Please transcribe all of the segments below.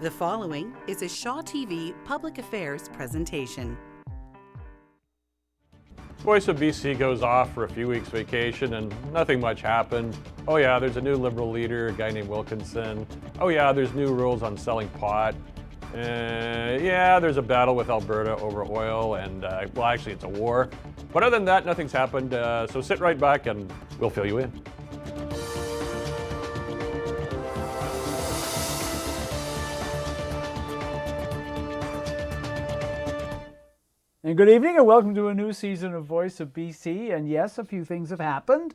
The following is a Shaw TV Public Affairs presentation. Voice of BC goes off for a few weeks vacation and nothing much happened. Oh yeah, there's a new Liberal leader, a guy named Wilkinson. Oh yeah, there's new rules on selling pot. Yeah, there's a battle with Alberta over oil and, well actually it's a war. But other than that, nothing's happened, so sit right back and we'll fill you in. And good evening and welcome to a new season of Voice of BC. And yes, a few things have happened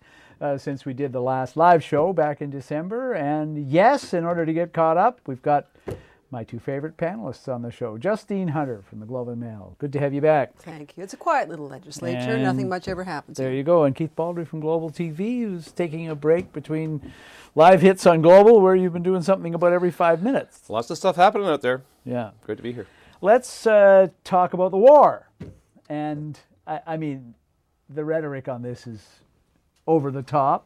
since we did the last live show back in December. And yes, in order to get caught up, we've got my two favorite panelists on the show. Justine Hunter from the Globe and Mail. Good to have you back. Thank you. It's a quiet little legislature. And nothing much ever happens. There you go. And Keith Baldrey from Global TV, who's taking a break between live hits on Global, where you've been doing something about every 5 minutes. Lots of stuff happening out there. Yeah. Great to be here. Let's talk about the war. And I mean, the rhetoric on this is over the top,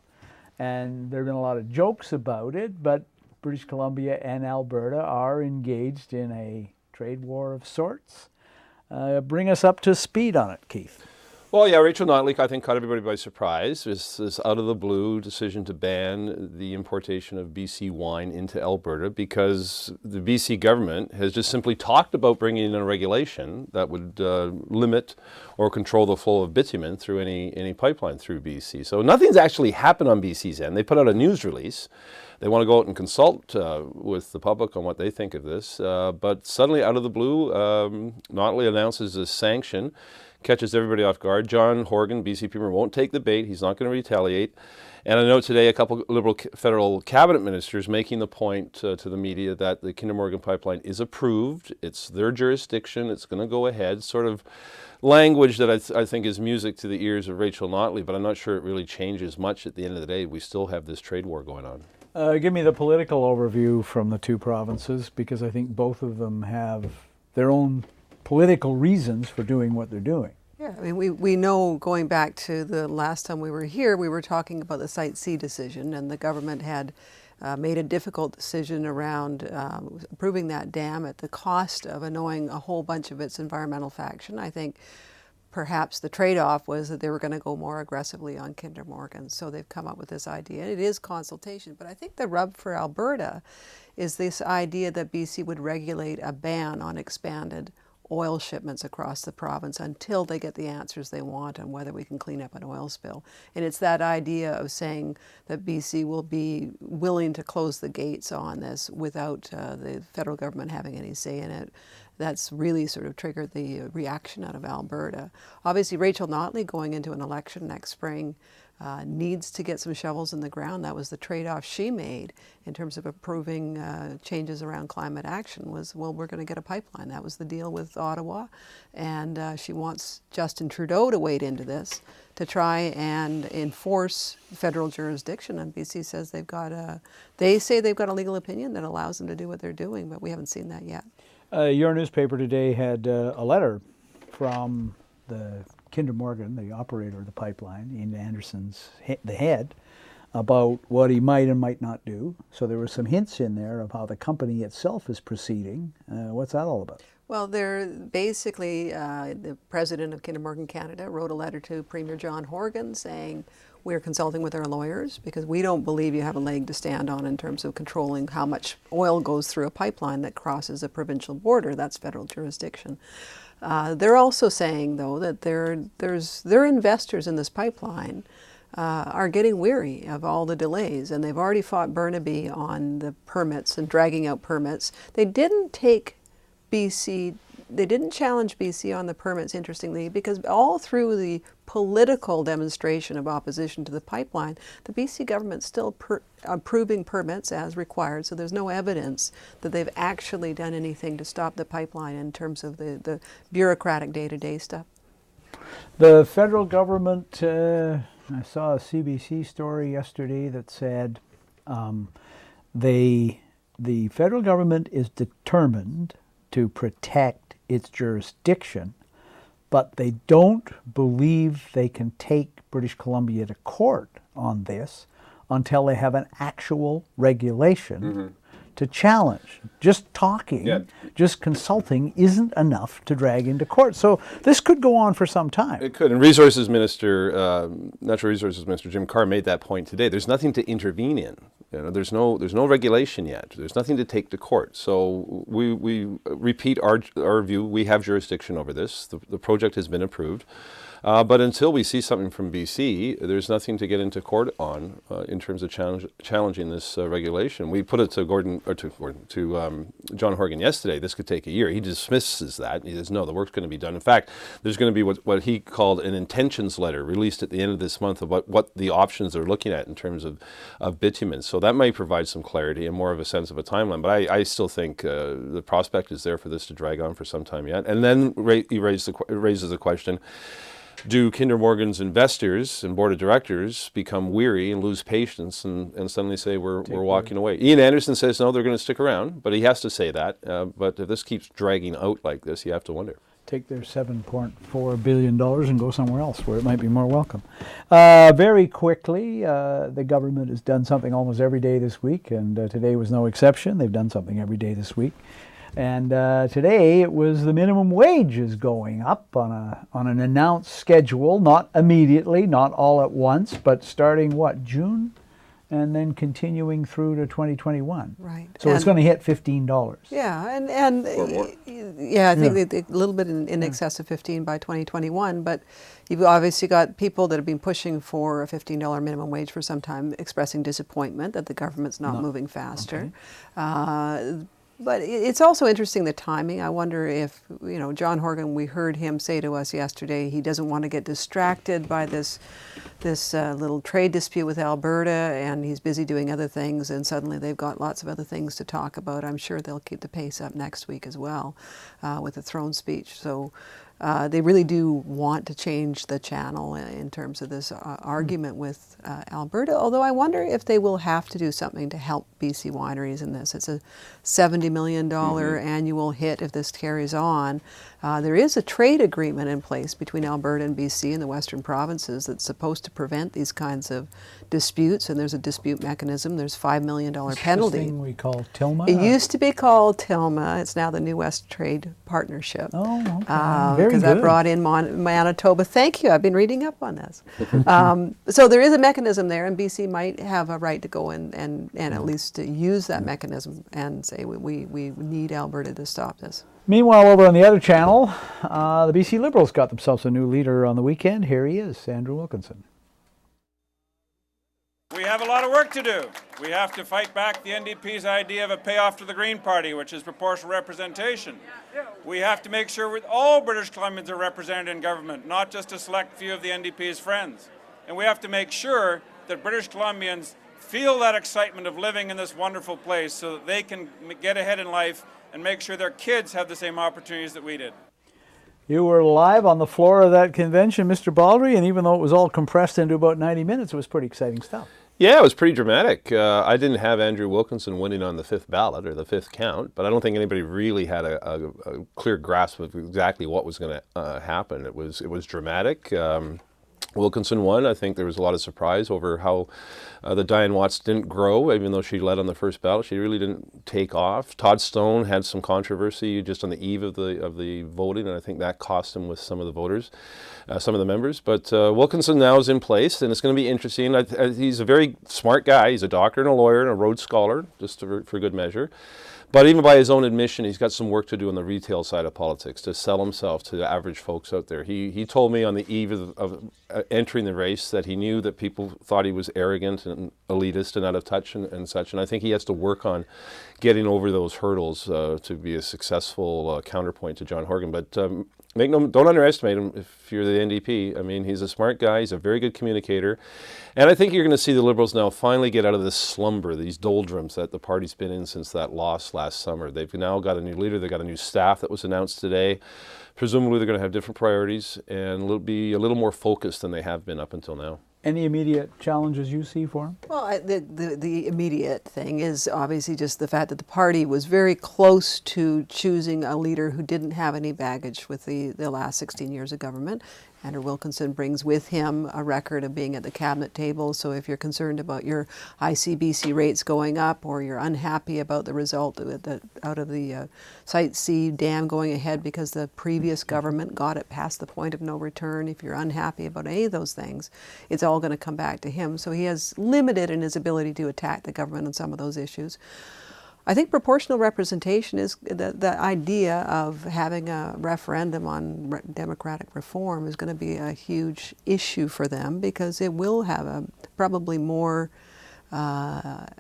and there have been a lot of jokes about it, but British Columbia and Alberta are engaged in a trade war of sorts. Bring us up to speed on it, Keith. Well, yeah, Rachel Notley, I think, caught everybody by surprise. This out of the blue decision to ban the importation of BC wine into Alberta because the BC government has just simply talked about bringing in a regulation that would limit or control the flow of bitumen through any pipeline through BC. So nothing's actually happened on BC's end. They put out a news release. They want to go out and consult with the public on what they think of this. But suddenly, out of the blue, Notley announces a sanction, catches everybody off guard. John Horgan, BC Premier, won't take the bait. He's not going to retaliate. And I know today a couple Liberal federal cabinet ministers making the point to the media that the Kinder Morgan pipeline is approved. It's their jurisdiction. It's going to go ahead. Sort of language that I think is music to the ears of Rachel Notley, but I'm not sure it really changes much at the end of the day. We still have this trade war going on. Give me the political overview from the two provinces, because I think both of them have their own political reasons for doing what they're doing. Yeah, I mean, we know going back to the last time we were here, we were talking about the Site C decision, and the government had made a difficult decision around approving that dam at the cost of annoying a whole bunch of its environmental faction. I think perhaps the trade-off was that they were going to go more aggressively on Kinder Morgan, so they've come up with this idea. It is consultation, but I think the rub for Alberta is this idea that BC would regulate a ban on expanded oil shipments across the province until they get the answers they want on whether we can clean up an oil spill. And it's that idea of saying that BC will be willing to close the gates on this without the federal government having any say in it. That's really sort of triggered the reaction out of Alberta. Obviously, Rachel Notley going into an election next spring needs to get some shovels in the ground. That was the trade-off she made in terms of approving changes around climate action was, well, we're going to get a pipeline. That was the deal with Ottawa. And she wants Justin Trudeau to wade into this to try and enforce federal jurisdiction. And BC says they say they've got a legal opinion that allows them to do what they're doing, but we haven't seen that yet. Your newspaper today had a letter from the Kinder Morgan, the operator of the pipeline, Ian Anderson's the head, about what he might and might not do. So there were some hints in there of how the company itself is proceeding. What's that all about? Well, they're basically, the president of Kinder Morgan Canada wrote a letter to Premier John Horgan saying, we're consulting with our lawyers because we don't believe you have a leg to stand on in terms of controlling how much oil goes through a pipeline that crosses a provincial border. That's federal jurisdiction. They're also saying, though, that their investors in this pipeline are getting weary of all the delays, and they've already fought Burnaby on the permits and dragging out permits. They didn't challenge BC on the permits, interestingly, because all through the political demonstration of opposition to the pipeline, the BC government's still approving permits as required, so there's no evidence that they've actually done anything to stop the pipeline in terms of the bureaucratic day-to-day stuff. The federal government, I saw a CBC story yesterday that said the federal government is determined to protect its jurisdiction, but they don't believe they can take British Columbia to court on this until they have an actual regulation to challenge. Just talking, just consulting isn't enough to drag into court. So this could go on for some time. It could. And Natural Resources Minister Jim Carr made that point today. There's nothing to intervene in. There's no regulation yet. There's nothing to take to court. So we repeat our view. We have jurisdiction over this. The project has been approved. But until we see something from BC, there's nothing to get into court on in terms of challenging this regulation. We put it to John Horgan yesterday. This could take a year. He dismisses that. He says, no, the work's going to be done. In fact, there's going to be what he called an intentions letter released at the end of this month about what the options they're looking at in terms of bitumen. So that might provide some clarity and more of a sense of a timeline. But I still think the prospect is there for this to drag on for some time yet. And then he raises the question, do Kinder Morgan's investors and board of directors become weary and lose patience and suddenly say we're walking away? Ian Anderson says no, they're going to stick around, but he has to say that. But if this keeps dragging out like this, you have to wonder. Take their $7.4 billion and go somewhere else where it might be more welcome. Very quickly, the government has done something almost every day this week, and today was no exception. They've done something every day this week. And today it was the minimum wage is going up on an announced schedule, not immediately, not all at once, but starting June, and then continuing through to 2021. Right. So it's going to hit $15. Yeah, and I think a little bit in excess of 15 by 2021. But you've obviously got people that have been pushing for a $15 minimum wage for some time, expressing disappointment that the government's not moving faster. Okay. But it's also interesting, the timing. I wonder if, John Horgan, we heard him say to us yesterday, he doesn't want to get distracted by this little trade dispute with Alberta, and he's busy doing other things, and suddenly they've got lots of other things to talk about. I'm sure they'll keep the pace up next week as well with the throne speech. So they really do want to change the channel in terms of this argument with Alberta, although I wonder if they will have to do something to help BC wineries in this. It's a $70 million annual hit if this carries on. There is a trade agreement in place between Alberta and BC and the Western provinces that's supposed to prevent these kinds of disputes, and there's a dispute mechanism. There's $5 million penalty. This thing we call TILMA? It used to be called TILMA. It's now the New West Trade Partnership. Oh, okay. Very good. Because that brought in Manitoba. Thank you. I've been reading up on this. So there is a mechanism there, and BC might have a right to go and at least to use that mechanism and say we need Alberta to stop this. Meanwhile, over on the other channel, the BC Liberals got themselves a new leader on the weekend. Here he is, Andrew Wilkinson. We have a lot of work to do. We have to fight back the NDP's idea of a payoff to the Green Party, which is proportional representation. We have to make sure all British Columbians are represented in government, not just a select few of the NDP's friends. And we have to make sure that British Columbians feel that excitement of living in this wonderful place so that they can get ahead in life and make sure their kids have the same opportunities that we did. You were live on the floor of that convention, Mr. Baldrey, and even though it was all compressed into about 90 minutes, it was pretty exciting stuff. Yeah, it was pretty dramatic. I didn't have Andrew Wilkinson winning on the fifth ballot or the fifth count, but I don't think anybody really had a clear grasp of exactly what was going to happen. It was dramatic. Wilkinson won. I think there was a lot of surprise over how the Diane Watts didn't grow, even though she led on the first ballot. She really didn't take off. Todd Stone had some controversy just on the eve of the voting, and I think that cost him with some of the voters, some of the members. But Wilkinson now is in place, and it's going to be interesting. He's a very smart guy. He's a doctor and a lawyer and a Rhodes Scholar, just for good measure. But even by his own admission, he's got some work to do on the retail side of politics to sell himself to the average folks out there. He told me on the eve of entering the race that he knew that people thought he was arrogant and elitist and out of touch and such. And I think he has to work on getting over those hurdles to be a successful counterpoint to John Horgan. But don't underestimate him if you're the NDP. I mean, he's a smart guy. He's a very good communicator. And I think you're going to see the Liberals now finally get out of this slumber, these doldrums that the party's been in since that loss last summer. They've now got a new leader. They've got a new staff that was announced today. Presumably they're going to have different priorities and be a little more focused than they have been up until now. Any immediate challenges you see for him? Well, the immediate thing is obviously just the fact that the party was very close to choosing a leader who didn't have any baggage with the last 16 years of government. Andrew Wilkinson brings with him a record of being at the cabinet table. So if you're concerned about your ICBC rates going up, or you're unhappy about the result out of the Site C dam going ahead because the previous government got it past the point of no return, if you're unhappy about any of those things, it's all going to come back to him. So he has limited in his ability to attack the government on some of those issues. I think proportional representation is the idea of having a referendum on democratic reform is going to be a huge issue for them, because it will have probably more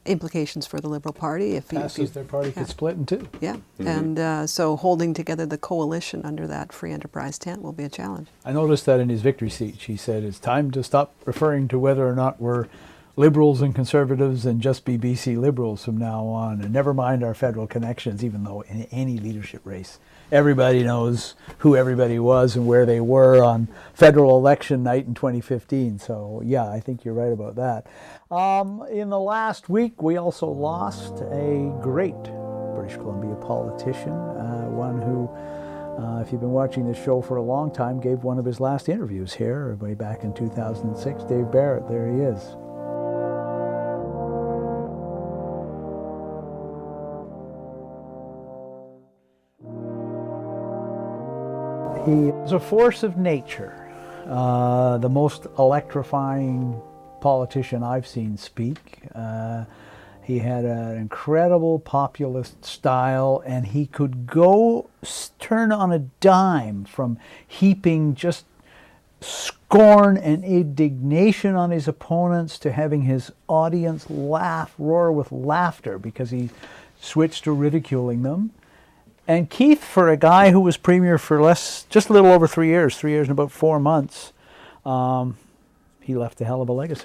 implications for the Liberal Party if Their party could split in two. Yeah, and so holding together the coalition under that free enterprise tent will be a challenge. I noticed that in his victory speech, he said it's time to stop referring to whether or not we're Liberals and Conservatives and just be BC Liberals from now on, and never mind our federal connections, even though in any leadership race, everybody knows who everybody was and where they were on federal election night in 2015. So yeah, I think you're right about that. In the last week, we also lost a great British Columbia politician, one who, if you've been watching this show for a long time, gave one of his last interviews here way back in 2006, Dave Barrett. There he is. He is a force of nature, the most electrifying politician I've seen speak. He had an incredible populist style, and he could turn on a dime from heaping just scorn and indignation on his opponents to having his audience roar with laughter because he switched to ridiculing them. And Keith, for a guy who was premier for just a little over 3 years and about 4 months, he left a hell of a legacy.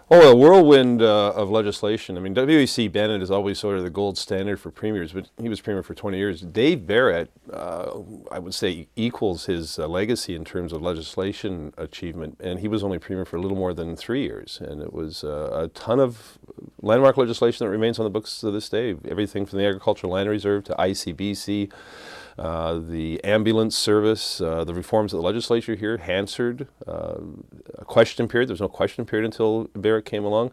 Oh, a whirlwind of legislation. I mean, W.C. Bennett is always sort of the gold standard for premiers, but he was premier for 20 years. Dave Barrett, I would say, equals his legacy in terms of legislation achievement, and he was only premier for a little more than 3 years, and it was a ton of landmark legislation that remains on the books to this day. Everything from the Agricultural Land Reserve to ICBC, the ambulance service, the reforms of the legislature here, Hansard, a question period. There was no question period until Barrett came along.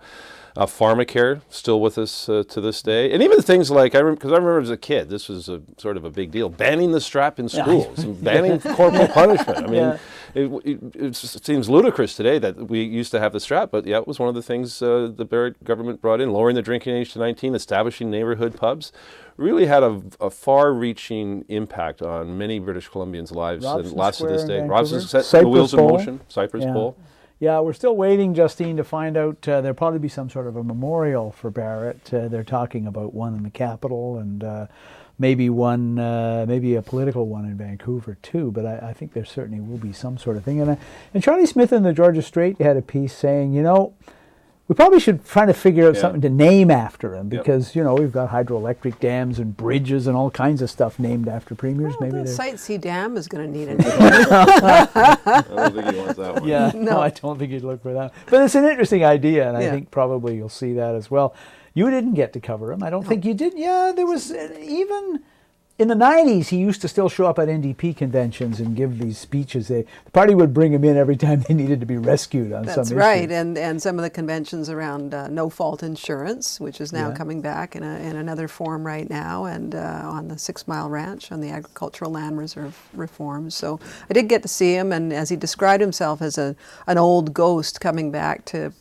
Pharmacare, still with us to this day. And even things like, because I remember as a kid, this was sort of a big deal, banning the strap in schools, and banning corporal punishment. I mean, it seems ludicrous today that we used to have the strap, but yeah, it was one of the things the Barrett government brought in, lowering the drinking age to 19, establishing neighborhood pubs. Really had a far-reaching impact on many British Columbians' lives and lasts to this day. Robson set the wheels in motion, Cypress Pole. Yeah, we're still waiting, Justine, to find out. There'll probably be some sort of a memorial for Barrett. They're talking about one in the capital and maybe a political one in Vancouver too. But I think there certainly will be some sort of thing. And Charlie Smith in the Georgia Straight had a piece saying, we probably should try to figure out something to name after him because, we've got hydroelectric dams and bridges and all kinds of stuff named after premiers. Well, maybe the Site C dam is going to need it. I don't think he wants that one. Yeah, no, I don't think he'd look for that. But it's an interesting idea, and I think probably you'll see that as well. You didn't get to cover him. I don't think you did. Yeah, there was even in the 90s, he used to still show up at NDP conventions and give these speeches. The party would bring him in every time they needed to be rescued on some issue. That's right, and some of the conventions around NoFault insurance, which is now coming back in another form right now, and on the 6 Mile Ranch on the Agricultural Land Reserve reforms. So I did get to see him, and as he described himself as an old ghost coming back to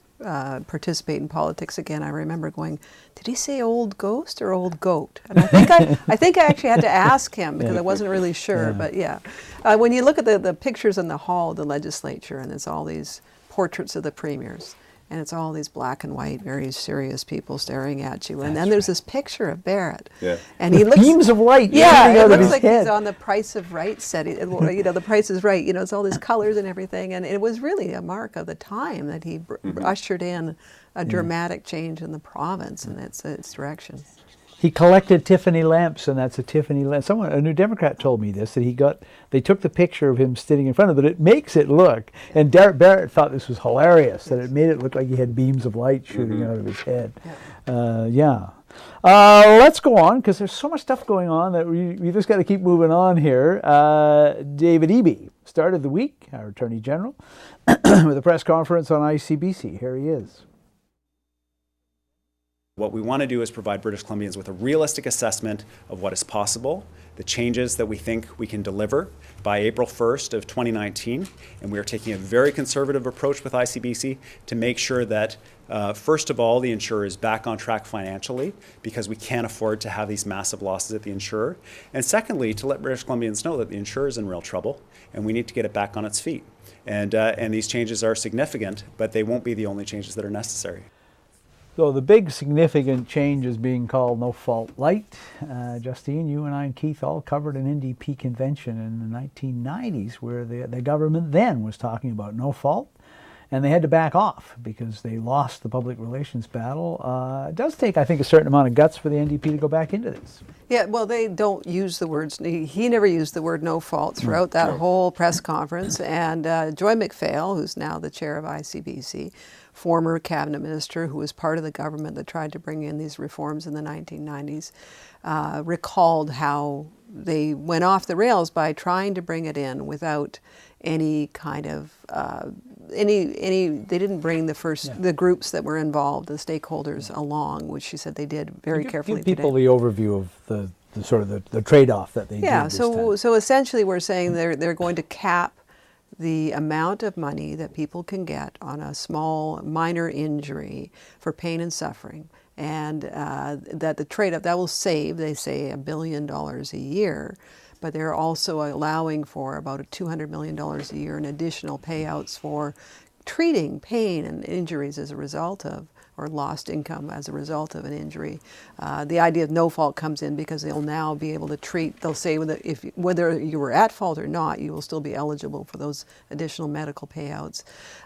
participate in politics again, I remember going, did he say old ghost or old goat? And I think I actually had to ask him because I wasn't really sure. But when you look at the pictures in the hall of the legislature, and it's all these portraits of the premiers, and it's all these black and white, very serious people staring at you. And then there's this picture of Barrett. Yeah. And he looks beams of light. Yeah, it looks like he's on the Price of Right setting. The Price is Right. It's all these colors and everything. And it was really a mark of the time that he ushered in a dramatic change in the province and its direction. He collected Tiffany lamps, and that's a Tiffany lamp. A New Democrat told me this, that they took the picture of him sitting in front of it. It makes it look, and Barrett thought this was hilarious, that it made it look like he had beams of light shooting out of his head. Let's go on, because there's so much stuff going on that we just got to keep moving on here. David Eby started the week, our Attorney General, with a press conference on ICBC. Here he is. What we want to do is provide British Columbians with a realistic assessment of what is possible, the changes that we think we can deliver by April 1st of 2019, and we are taking a very conservative approach with ICBC to make sure that first of all, the insurer is back on track financially, because we can't afford to have these massive losses at the insurer. And secondly, to let British Columbians know that the insurer is in real trouble and we need to get it back on its feet. And these changes are significant, but they won't be the only changes that are necessary. So the big significant change is being called NoFault Light. Justine, you and I and Keith all covered an NDP convention in the 1990s where the government then was talking about no fault, and they had to back off because they lost the public relations battle. It does take, I think, a certain amount of guts for the NDP to go back into this. Yeah, well, they don't use the words. He never used the word no fault throughout that whole press conference. And Joy McPhail, who's now the chair of ICBC, former cabinet minister who was part of the government that tried to bring in these reforms in the 1990s, recalled how they went off the rails by trying to bring it in without any kind of they didn't bring the groups that were involved, the stakeholders along, which she said they did very carefully. Give people the overview of the sort of the trade-off that they did. Yeah, so essentially we're saying they're going to cap the amount of money that people can get on a small minor injury for pain and suffering, and that the trade-off that will save, they say, $1 billion a year. But they're also allowing for about $200 million a year in additional payouts for treating pain and injuries as a result of, or lost income as a result of an injury. The idea of no fault comes in because they'll now be able to treat, they'll say whether you were at fault or not, you will still be eligible for those additional medical payouts.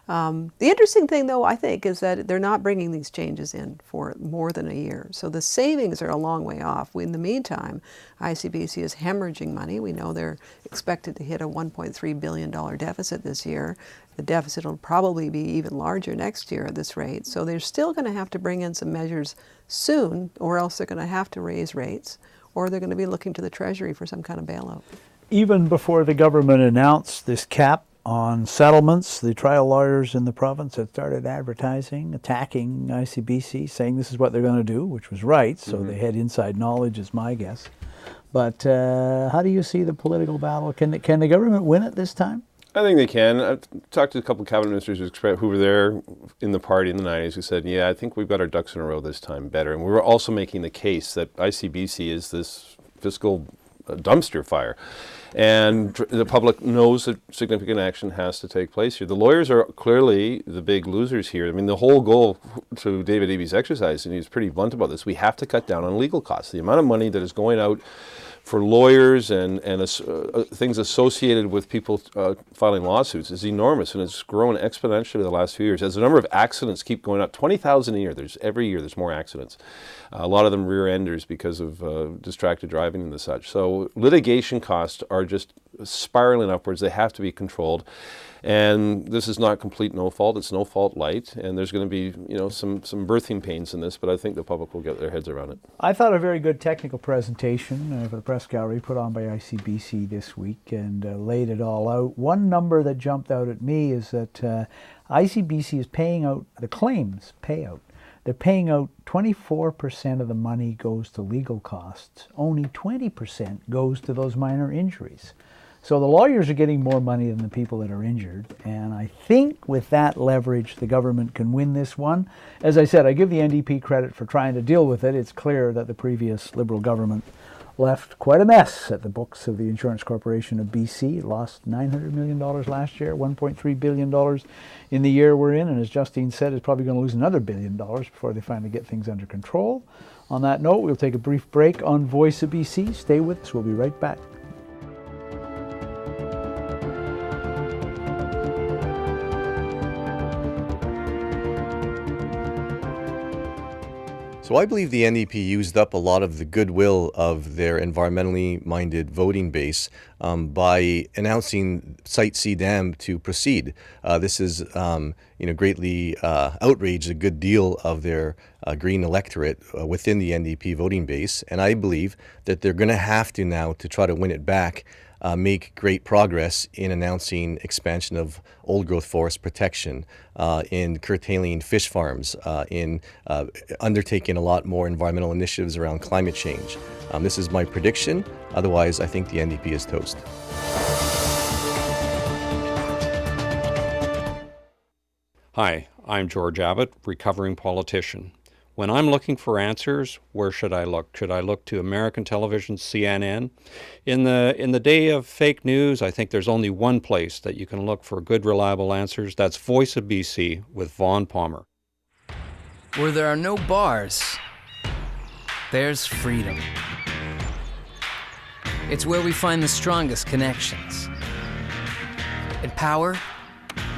The interesting thing, though, I think, is that they're not bringing these changes in for more than a year. So the savings are a long way off. In the meantime, ICBC is hemorrhaging money. We know they're expected to hit a $1.3 billion deficit this year. The deficit will probably be even larger next year at this rate. So they're still going to have to bring in some measures soon, or else they're going to have to raise rates, or they're going to be looking to the Treasury for some kind of bailout. Even before the government announced this cap on settlements, the trial lawyers in the province had started advertising, attacking ICBC, saying this is what they're going to do, which was right. So they had inside knowledge, is my guess. But how do you see the political battle? Can the government win it this time? I think they can. I've talked to a couple of cabinet ministers who were there in the party in the 90s who said, yeah, I think we've got our ducks in a row this time better. And we were also making the case that ICBC is this fiscal dumpster fire. And the public knows that significant action has to take place here. The lawyers are clearly the big losers here. I mean, the whole goal to David Eby's exercise, and he's pretty blunt about this, we have to cut down on legal costs. The amount of money that is going out for lawyers and things associated with people filing lawsuits is enormous, and it's grown exponentially the last few years. As the number of accidents keep going up, 20,000 a year, every year there's more accidents. A lot of them rear-enders because of distracted driving and the such. So litigation costs are just spiraling upwards. They have to be controlled. And this is not complete no fault. It's no fault light, and there's going to be some birthing pains in this, but I think the public will get their heads around it. I thought a very good technical presentation for the press gallery put on by ICBC this week, and laid it all out. One number that jumped out at me is that ICBC is paying out the claims payout. They're paying out 24% of the money goes to legal costs. Only 20% goes to those minor injuries. So the lawyers are getting more money than the people that are injured, and I think with that leverage the government can win this one. As I said, I give the NDP credit for trying to deal with it. It's clear that the previous Liberal government left quite a mess at the books of the Insurance Corporation of BC. It lost $900 million last year, $1.3 billion in the year we're in, and as Justine said, it's probably going to lose another $1 billion before they finally get things under control. On that note, we'll take a brief break on Voice of BC. Stay with us. We'll be right back. So I believe the NDP used up a lot of the goodwill of their environmentally minded voting base by announcing Site C Dam to proceed. This is greatly outraged a good deal of their Green electorate within the NDP voting base. And I believe that they're going to have to now, to try to win it back, make great progress in announcing expansion of old growth forest protection, in curtailing fish farms, in undertaking a lot more environmental initiatives around climate change. This is my prediction. Otherwise, I think the NDP is toast. Hi, I'm George Abbott, recovering politician. When I'm looking for answers, where should I look? Should I look to American television, CNN? In the day of fake news, I think there's only one place that you can look for good, reliable answers. That's Voice of BC with Vaughn Palmer. Where there are no bars, there's freedom. It's where we find the strongest connections. And power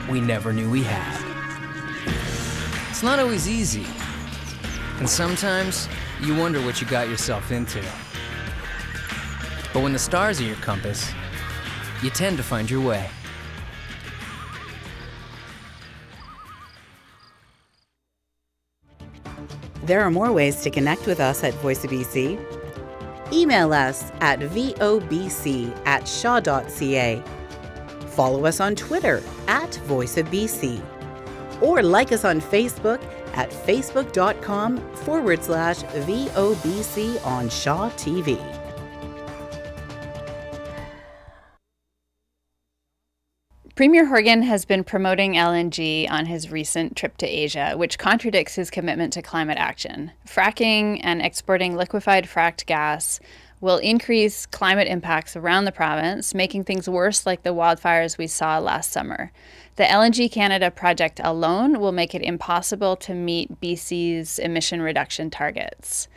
we never knew we had. It's not always easy. And sometimes you wonder what you got yourself into. But when the stars are your compass, you tend to find your way. There are more ways to connect with us at Voice of BC. Email us at vobc@shaw.ca. Follow us on Twitter at Voice of BC. Or like us on Facebook at facebook.com/VOBC on Shaw TV. Premier Horgan has been promoting LNG on his recent trip to Asia, which contradicts his commitment to climate action. Fracking and exporting liquefied fracked gas will increase climate impacts around the province, making things worse like the wildfires we saw last summer. The LNG Canada project alone will make it impossible to meet BC's emission reduction targets.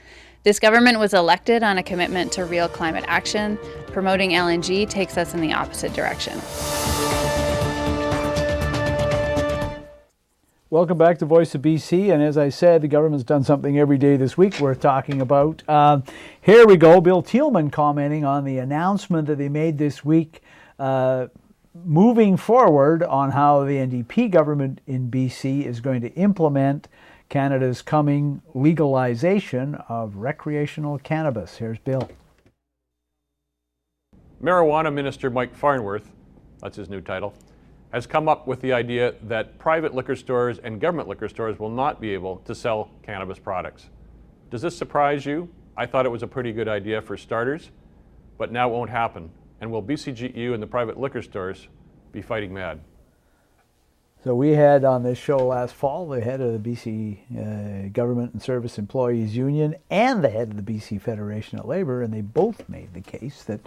This government was elected on a commitment to real climate action. Promoting LNG takes us in the opposite direction. Welcome back to Voice of BC, and as I said, the government's done something every day this week worth talking about. Here we go, Bill Thielman commenting on the announcement that they made this week, moving forward on how the NDP government in BC is going to implement Canada's coming legalization of recreational cannabis. Here's Bill. Marijuana Minister Mike Farnworth, that's his new title, has come up with the idea that private liquor stores and government liquor stores will not be able to sell cannabis products. Does this surprise you? I thought it was a pretty good idea for starters, but now it won't happen. And will BCGEU and the private liquor stores be fighting mad? So we had on this show last fall the head of the BC Government and Service Employees Union and the head of the BC Federation of Labour, and they both made the case that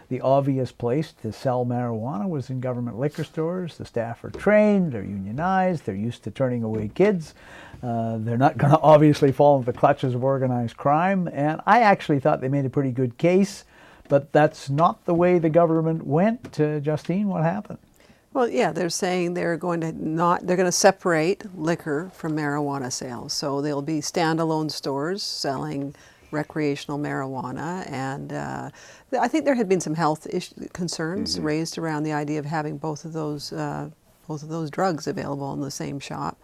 the obvious place to sell marijuana was in government liquor stores. The staff are trained, they're unionized, they're used to turning away kids. They're not going to obviously fall into the clutches of organized crime, and I actually thought they made a pretty good case. But that's not the way the government went. Justine, what happened? Well, yeah, they're saying they're going to separate liquor from marijuana sales. So there'll be standalone stores selling recreational marijuana, and I think there had been some health concerns raised around the idea of having both of those drugs available in the same shop.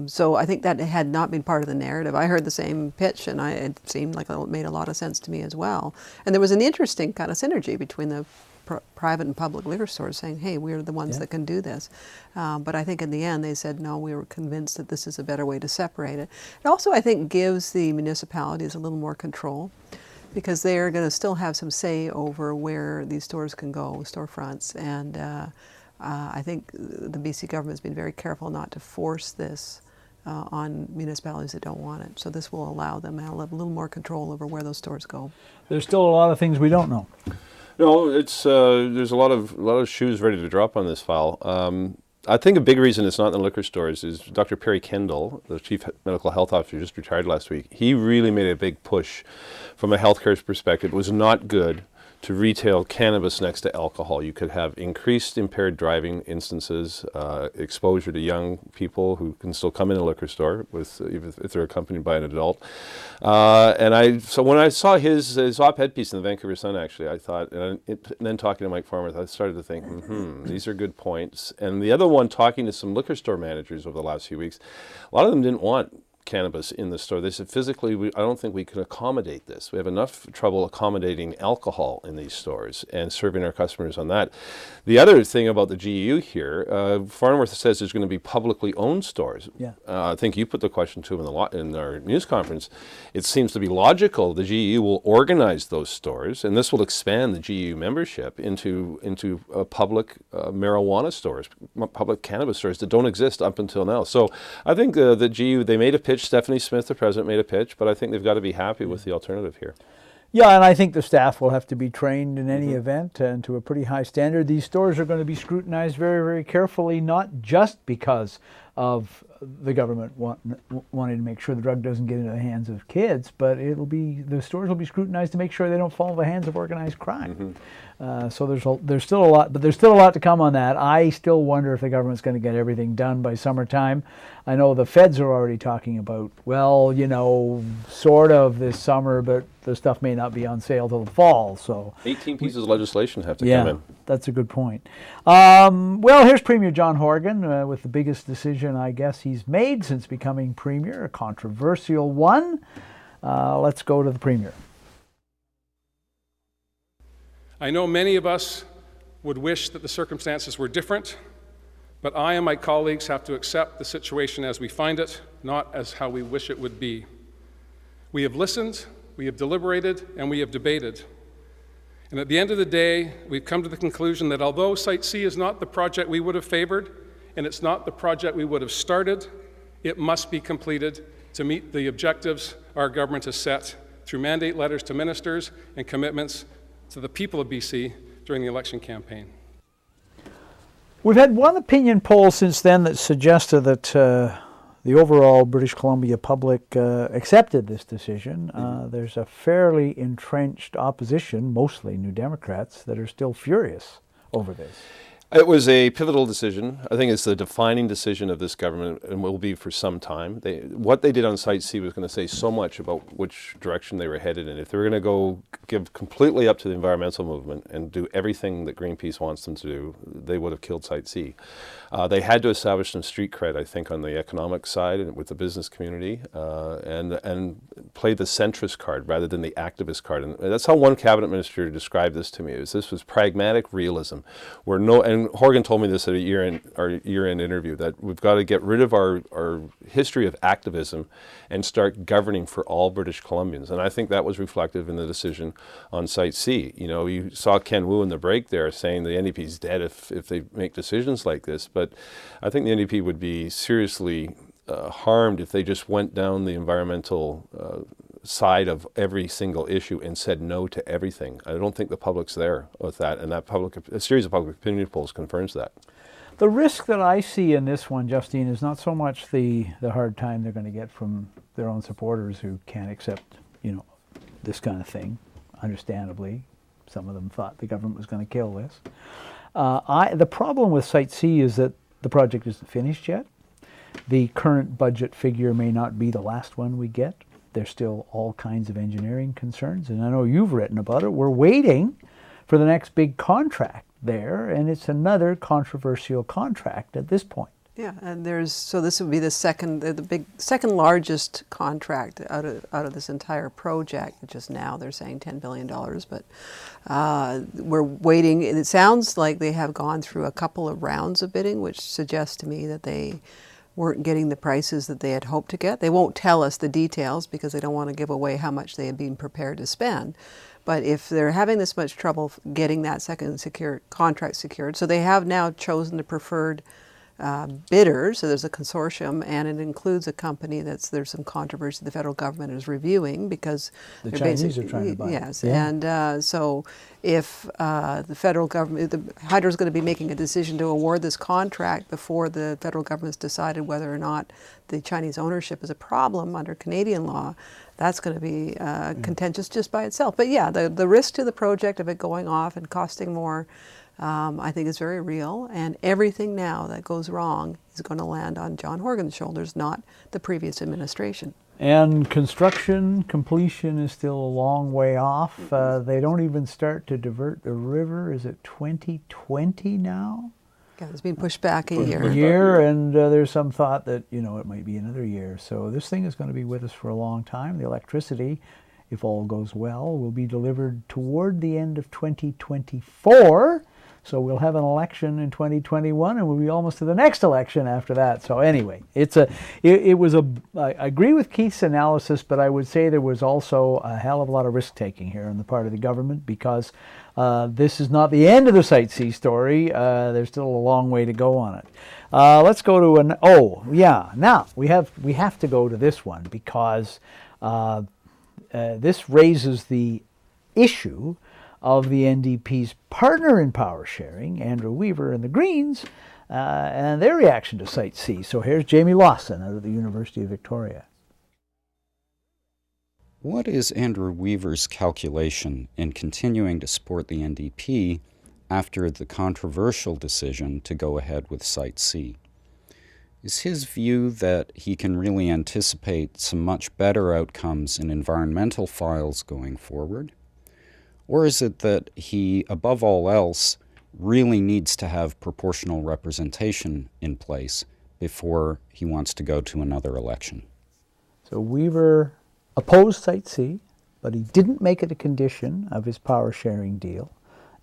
So I think that had not been part of the narrative. I heard the same pitch, and it seemed like it made a lot of sense to me as well. And there was an interesting kind of synergy between the private and public liquor stores saying, hey, we're the ones that can do this. But I think in the end they said, no, we were convinced that this is a better way to separate it. It also, I think, gives the municipalities a little more control, because they're going to still have some say over where these stores can go, storefronts. And I think the BC government has been very careful not to force this on municipalities that don't want it. So this will allow them to have a little more control over where those stores go. There's still a lot of things we don't know. No, it's there's a lot of shoes ready to drop on this file. I think a big reason it's not in the liquor stores is Dr. Perry Kendall, the Chief Medical Health Officer, just retired last week. He really made a big push from a healthcare perspective. It was not good to retail cannabis next to alcohol. You could have increased impaired driving instances, exposure to young people who can still come in a liquor store with, even if they're accompanied by an adult. So when I saw his op-ed piece in the Vancouver Sun, actually, I thought, and then talking to Mike Farmer, I started to think, these are good points. And the other one, talking to some liquor store managers over the last few weeks, a lot of them didn't want cannabis in the store. They said, physically, I don't think we can accommodate this. We have enough trouble accommodating alcohol in these stores and serving our customers on that. The other thing about the GEU here, Farnworth says there's going to be publicly owned stores. Yeah. I think you put the question to him in our news conference. It seems to be logical the GEU will organize those stores, and this will expand the GEU membership into public marijuana stores, public cannabis stores that don't exist up until now. So I think the GEU, they made a pitch. Stephanie Smith, the president, made a pitch, but I think they've got to be happy with the alternative here. Yeah, and I think the staff will have to be trained in any event and to a pretty high standard. These stores are going to be scrutinized very, very carefully, not just because of the government wanting to make sure the drug doesn't get into the hands of kids, but the stores will be scrutinized to make sure they don't fall into the hands of organized crime. So there's still a lot, but there's still a lot to come on that. I still wonder if the government's going to get everything done by summertime. I know the feds are already talking about, well, sort of this summer, but the stuff may not be on sale till the fall. So 18 pieces of legislation have to come in. That's a good point. Well, here's Premier John Horgan with the biggest decision, I guess, he's made since becoming Premier, a controversial one. Let's go to the Premier. I know many of us would wish that the circumstances were different, but I and my colleagues have to accept the situation as we find it, not as how we wish it would be. We have listened, we have deliberated, and we have debated. And at the end of the day, we've come to the conclusion that although Site C is not the project we would have favored, and it's not the project we would have started, it must be completed to meet the objectives our government has set through mandate letters to ministers and commitments to the people of BC during the election campaign. We've had one opinion poll since then that suggested that the overall British Columbia public accepted this decision. There's a fairly entrenched opposition, mostly New Democrats, that are still furious over this. It was a pivotal decision. I think it's the defining decision of this government and will be for some time. What they did on Site C was going to say so much about which direction they were headed in. If they were going to go give completely up to the environmental movement and do everything that Greenpeace wants them to do, they would have killed Site C. They had to establish some street cred, I think, on the economic side and with the business community, and play the centrist card rather than the activist card. And that's how one cabinet minister described this to me. This was pragmatic realism, where and Horgan told me this at our year-end interview, that we've got to get rid of our history of activism and start governing for all British Columbians. And I think that was reflective in the decision on Site C. You saw Ken Wu in the break there saying the NDP's dead if they make decisions like this. But I think the NDP would be seriously harmed if they just went down the environmental side of every single issue and said no to everything. I don't think the public's there with that, and a series of public opinion polls confirms that. The risk that I see in this one, Justine, is not so much the hard time they're going to get from their own supporters who can't accept, this kind of thing. Understandably, some of them thought the government was going to kill this. The problem with Site C is that the project isn't finished yet. The current budget figure may not be the last one we get. There's still all kinds of engineering concerns, and I know you've written about it. We're waiting for the next big contract there, and it's another controversial contract at this point. Yeah, and so this would be the second largest contract out of this entire project. Just now they're saying $10 billion, but we're waiting. It sounds like they have gone through a couple of rounds of bidding, which suggests to me that they weren't getting the prices that they had hoped to get. They won't tell us the details because they don't want to give away how much they had been prepared to spend. But if they're having this much trouble getting that second contract secured, so they have now chosen the preferred bidders. So there's a consortium, and it includes a company there's some controversy the federal government is reviewing because the they're Chinese are trying to buy. Yes, Yeah. and so if the federal government, Hydro is going to be making a decision to award this contract before the federal government's decided whether or not the Chinese ownership is a problem under Canadian law, that's going to be contentious just by itself. But yeah, the risk to the project of it going off and costing more, I think is very real, and everything now that goes wrong is going to land on John Horgan's shoulders, not the previous administration. And construction completion is still a long way off. They don't even start to divert the river. Is it 2020 now? Yeah, it's been pushed back a year. And there's some thought that, it might be another year. So this thing is going to be with us for a long time. The electricity, if all goes well, will be delivered toward the end of 2024. So we'll have an election in 2021, and we'll be almost to the next election after that. So anyway, I agree with Keith's analysis, but I would say there was also a hell of a lot of risk-taking here on the part of the government, because this is not the end of the Site C story. There's still a long way to go on it. Let's go to now we have to go to this one, because this raises the issue of the NDP's partner in power sharing, Andrew Weaver and the Greens, and their reaction to Site C. So here's Jamie Lawson out of the University of Victoria. What is Andrew Weaver's calculation in continuing to support the NDP after the controversial decision to go ahead with Site C? Is his view that he can really anticipate some much better outcomes in environmental files going forward? Or is it that he, above all else, really needs to have proportional representation in place before he wants to go to another election? So Weaver opposed Site C, but he didn't make it a condition of his power sharing deal.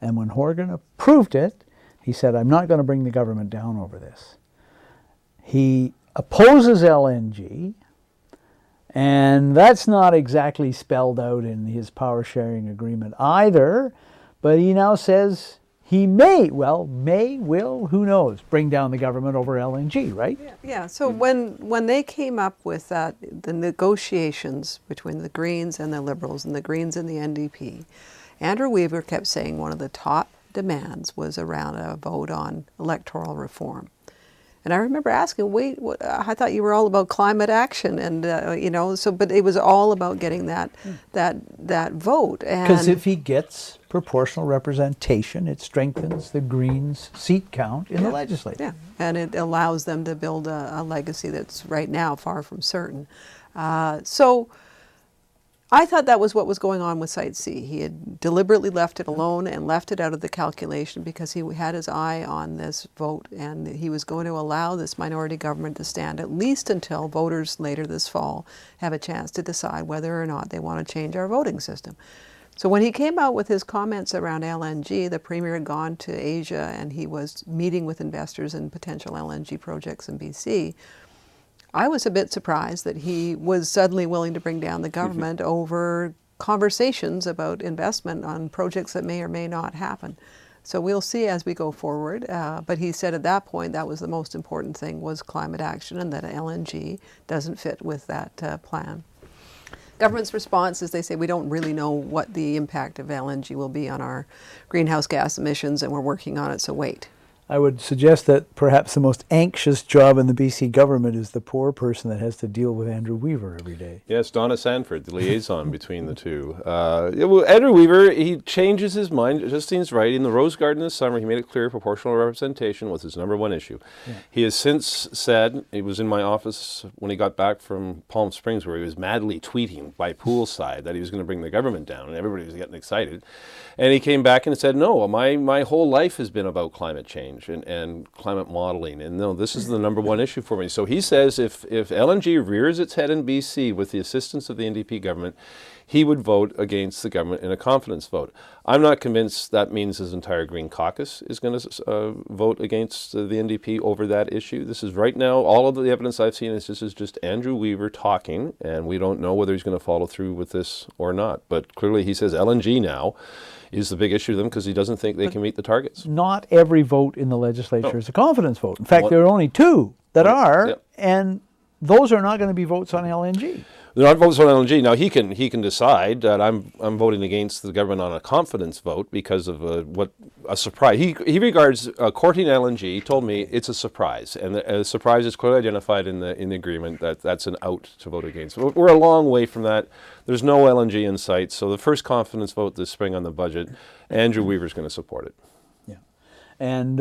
And when Horgan approved it, he said, I'm not going to bring the government down over this. He opposes LNG, and that's not exactly spelled out in his power sharing agreement either, but he now says he will, who knows, bring down the government over LNG, right? Yeah, so when they came up with that, the negotiations between the Greens and the Liberals and the Greens and the NDP, Andrew Weaver kept saying one of the top demands was around a vote on electoral reform. And I remember asking, I thought you were all about climate action, and but it was all about getting that vote. Because if he gets proportional representation, it strengthens the Greens' seat count in the legislature. Yeah, and it allows them to build a legacy that's right now far from certain. So I thought that was what was going on with Site C. He had deliberately left it alone and left it out of the calculation because he had his eye on this vote, and he was going to allow this minority government to stand at least until voters later this fall have a chance to decide whether or not they want to change our voting system. So when he came out with his comments around LNG, the Premier had gone to Asia and he was meeting with investors in potential LNG projects in BC. I was a bit surprised that he was suddenly willing to bring down the government over conversations about investment on projects that may or may not happen. So we'll see as we go forward. But he said at that point that was the most important thing, was climate action, and that LNG doesn't fit with that plan. Government's response is they say we don't really know what the impact of LNG will be on our greenhouse gas emissions, and we're working on it, so wait. I would suggest that perhaps the most anxious job in the BC government is the poor person that has to deal with Andrew Weaver every day. Yes, Donna Sanford, the liaison between the two. Andrew Weaver, he changes his mind. Justine's right. In the Rose Garden this summer, he made it clear proportional representation was his number one issue. Yeah. He has since said, he was in my office when he got back from Palm Springs, where he was madly tweeting by poolside that he was going to bring the government down, and everybody was getting excited. And he came back and said, no, my whole life has been about climate change and climate modeling, and no, this is the number one issue for me. So he says if LNG rears its head in BC with the assistance of the NDP government, he would vote against the government in a confidence vote. I'm not convinced that means his entire Green caucus is going to vote against the NDP over that issue. This is right now, all of the evidence I've seen is this is just Andrew Weaver talking, and we don't know whether he's going to follow through with this or not. But clearly he says LNG now is the big issue to them because he doesn't think they can meet the targets. Not every vote in the legislature is a confidence vote. In fact, there are only 2 that are, and those are not going to be votes on LNG. They're not votes on LNG. Now he can decide that I'm voting against the government on a confidence vote because of a surprise. He regards courting LNG. He told me it's a surprise, and the surprise is clearly identified in the agreement that's an out to vote against. We're a long way from that. There's no LNG in sight. So the first confidence vote this spring on the budget, Andrew Weaver's going to support it. And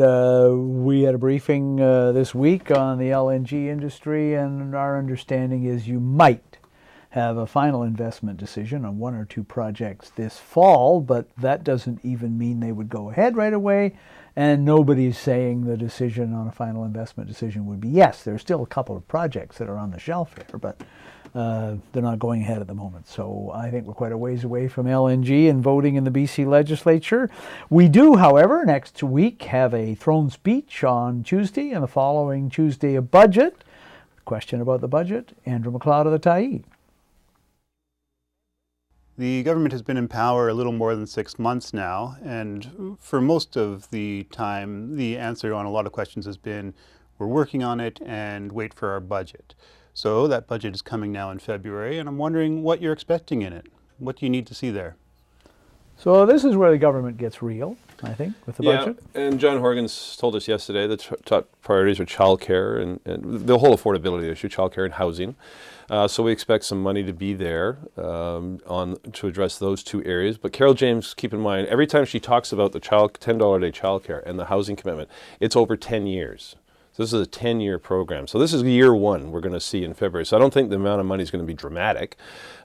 we had a briefing this week on the LNG industry, and our understanding is you might have a final investment decision on 1 or 2 projects this fall, but that doesn't even mean they would go ahead right away, and nobody's saying the decision on a final investment decision would be yes. There's still a couple of projects that are on the shelf here, but they're not going ahead at the moment. So I think we're quite a ways away from LNG and voting in the BC legislature. We do, however, next week have a throne speech on Tuesday, and the following Tuesday a budget. Question about the budget, Andrew McLeod of the Tyee. The government has been in power a little more than 6 months now, and for most of the time, the answer on a lot of questions has been, we're working on it and wait for our budget. So that budget is coming now in February, and I'm wondering what you're expecting in it. What do you need to see there? So this is where the government gets real, I think, with the budget. And John Horgan's told us yesterday the top priorities are childcare and the whole affordability issue, childcare and housing. So we expect some money to be there to address those 2 areas. But Carol James, keep in mind, every time she talks about the $10 a day childcare and the housing commitment, it's over 10 years. So this is a 10-year program. So this is year 1 we're going to see in February. So I don't think the amount of money is going to be dramatic.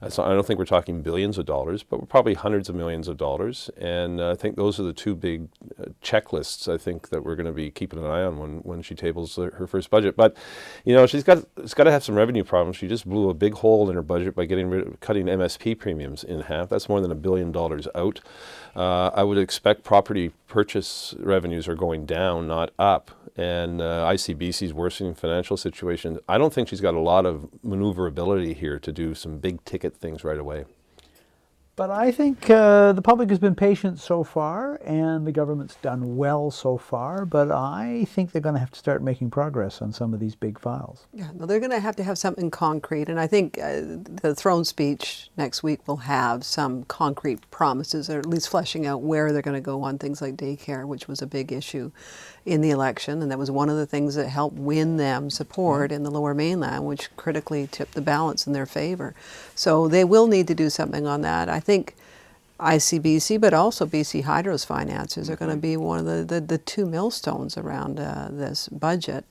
So I don't think we're talking billions of dollars, but we're probably hundreds of millions of dollars. And I think those are the 2 big checklists, I think, that we're going to be keeping an eye on when she tables her first budget. But, you know, it's got to have some revenue problems. She just blew a big hole in her budget by cutting MSP premiums in half. That's more than $1 billion out. I would expect property purchase revenues are going down, not up. And ICBC's worsening financial situation. I don't think she's got a lot of maneuverability here to do some big ticket things right away. But I think the public has been patient so far, and the government's done well so far, but I think they're going to have to start making progress on some of these big files. Yeah, no, they're going to have something concrete, and I think the throne speech next week will have some concrete promises, or at least fleshing out where they're going to go on things like daycare, which was a big issue in the election, and that was one of the things that helped win them support in the Lower Mainland, which critically tipped the balance in their favor. So they will need to do something on that. I think ICBC, but also BC Hydro's finances are going to be one of the 2 millstones around this budget.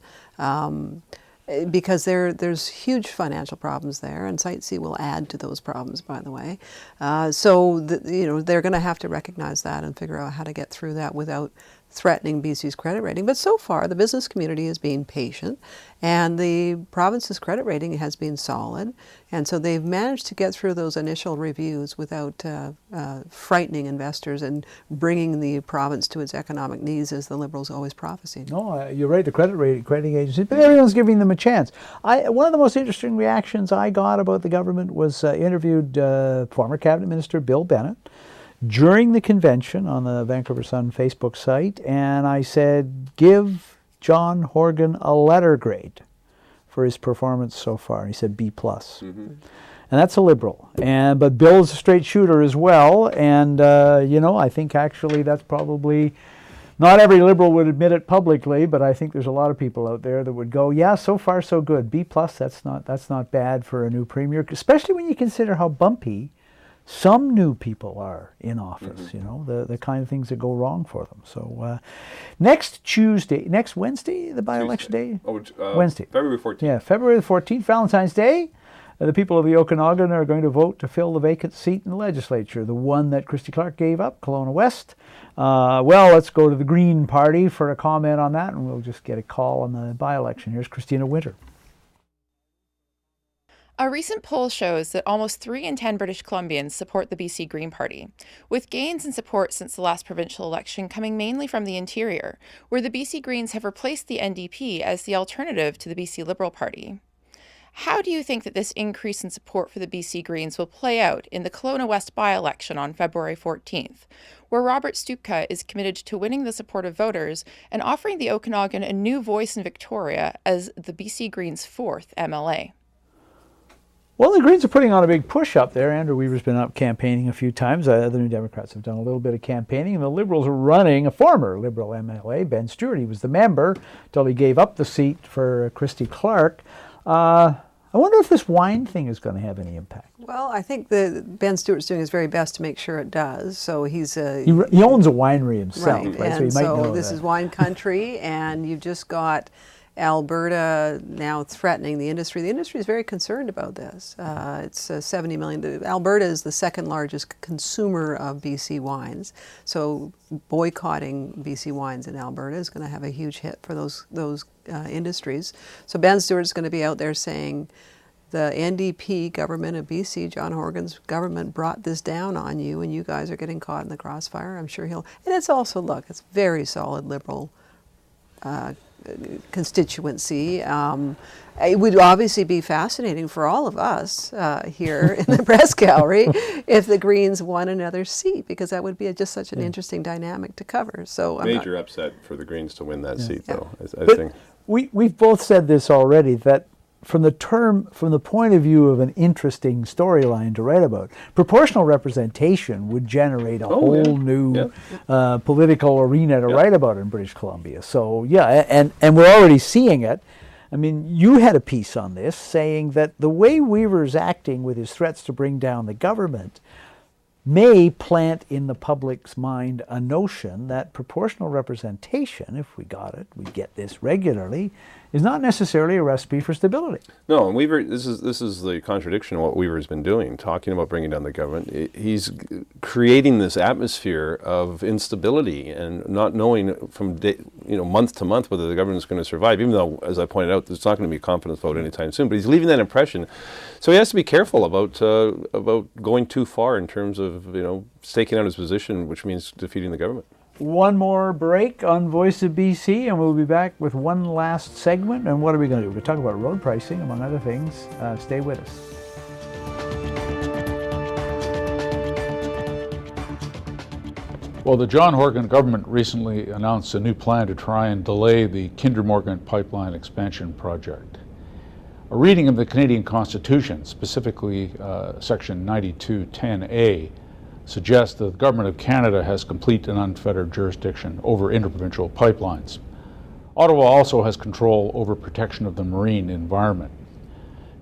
Because there's huge financial problems there, and Site C will add to those problems, by the way. So they're going to have to recognize that and figure out how to get through that without threatening BC's credit rating. But so far, the business community is being patient, and the province's credit rating has been solid. And so they've managed to get through those initial reviews without frightening investors and bringing the province to its economic knees, as the Liberals always prophesied. No, you're right, the credit agencies, but everyone's giving them a chance. One of the most interesting reactions I got about the government was interviewed former Cabinet Minister Bill Bennett during the convention on the Vancouver Sun Facebook site, and I said, give John Horgan a letter grade for his performance so far. He said B+. And that's a Liberal. But Bill is a straight shooter as well, and I think actually that's probably, not every Liberal would admit it publicly, but I think there's a lot of people out there that would go, yeah, so far so good. B+, that's not bad for a new premier, especially when you consider how bumpy some new people are in office, the kind of things that go wrong for them. So next Wednesday, the by-election day? Wednesday. February 14th. Yeah, February the 14th, Valentine's Day. The people of the Okanagan are going to vote to fill the vacant seat in the legislature, the one that Christy Clark gave up, Kelowna West. Let's go to the Green Party for a comment on that, and we'll just get a call on the by-election. Here's Christina Winter. A recent poll shows that almost 3 in 10 British Columbians support the BC Green Party, with gains in support since the last provincial election coming mainly from the interior, where the BC Greens have replaced the NDP as the alternative to the BC Liberal Party. How do you think that this increase in support for the BC Greens will play out in the Kelowna West by-election on February 14th, where Robert Stupka is committed to winning the support of voters and offering the Okanagan a new voice in Victoria as the BC Greens' 4th MLA? Well, the Greens are putting on a big push up there. Andrew Weaver's been up campaigning a few times. The New Democrats have done a little bit of campaigning, and the Liberals are running a former Liberal MLA, Ben Stewart. He was the member until he gave up the seat for Christy Clark. I wonder if this wine thing is going to have any impact. Well, I think that Ben Stewart's doing his very best to make sure it does. So he's he owns a winery himself, right? And so he might know this is wine country, and you've just got Alberta now threatening the industry. The industry is very concerned about this. It's 70 million. Alberta is the second largest consumer of BC wines. So boycotting BC wines in Alberta is going to have a huge hit for those industries. So Ben Stewart is going to be out there saying, the NDP government of BC, John Horgan's government, brought this down on you, and you guys are getting caught in the crossfire. I'm sure he'll. And it's also, look, it's very solid Liberal constituency. It would obviously be fascinating for all of us here in the press gallery if the Greens won another seat, because that would be just such an interesting dynamic to cover. So major upset for the Greens to win that seat, though. I but think we've both said this already, that from the point of view of an interesting storyline to write about, proportional representation would generate a whole new political arena to write about in British Columbia. So and we're already seeing it. I mean, you had a piece on this saying that the way Weaver's acting with his threats to bring down the government may plant in the public's mind a notion that proportional representation, if we got it, we get this regularly, is not necessarily a recipe for stability. No, and Weaver, this is the contradiction of what Weaver's been doing, talking about bringing down the government. He's creating this atmosphere of instability and not knowing from month to month whether the government is going to survive, even though, as I pointed out, there's not going to be a confidence vote anytime soon. But he's leaving that impression. So he has to be careful about going too far in terms of staking out his position, which means defeating the government. One more break on Voice of BC, and we'll be back with one last segment. And what are we going to do? We're going to talk about road pricing, among other things. Stay with us. Well, the John Horgan government recently announced a new plan to try and delay the Kinder Morgan pipeline expansion project. A reading of the Canadian Constitution, specifically Section 9210A, suggests that the Government of Canada has complete and unfettered jurisdiction over interprovincial pipelines. Ottawa also has control over protection of the marine environment.